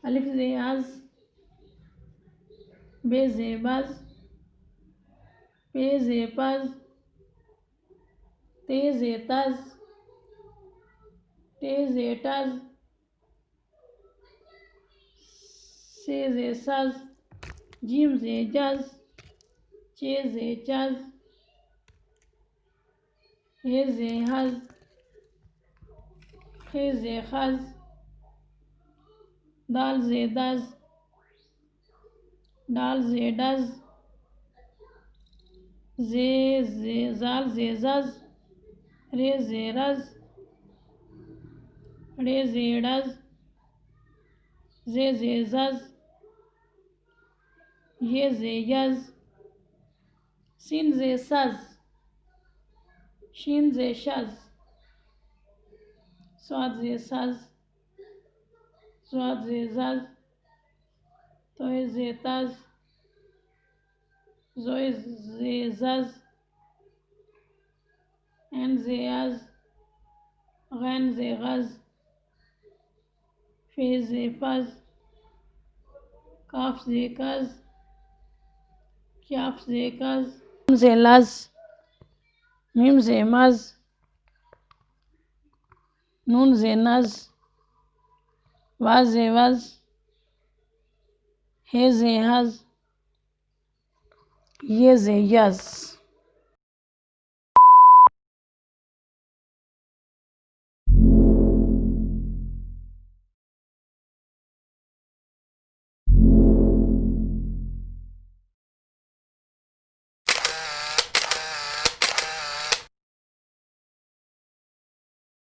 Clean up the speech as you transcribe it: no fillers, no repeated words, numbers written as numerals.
अलिफ ज़े अज़, बे ज़े बज़, पे ज़े पज़, ते ज़े तज़, ते ज़े टज़, से ज़े सज़, जीम ज़े जज़, चे ज़े चज़, हे ज़े हज़, खे ज़े खज़, दाल ज़े दज़, दाल ज़े डज़, ज़ाल ज़े ज़ज़, रे ज़े रज़, रे ज़े डज़, ज़े ज़े ज़ज़, ये ज़े यज़, सीन ज़े सज़, शीन ज़े शज़, स्वाद ज़े सज़, स्वाद ज़े ज़ज़, तोय ज़े तज़, ज़ोय ज़े ज़ज़, ऐन ज़े अज़, गैन ज़े गज़, फे ज़े फज़, काफ ज़े कज़, क्याफ ज़े कज़, ज़े लज़, मीम ज़े मज़, नून ज़े नज़, वा ज़े वज़, हे ज़े हज़, ये ज़े यज़।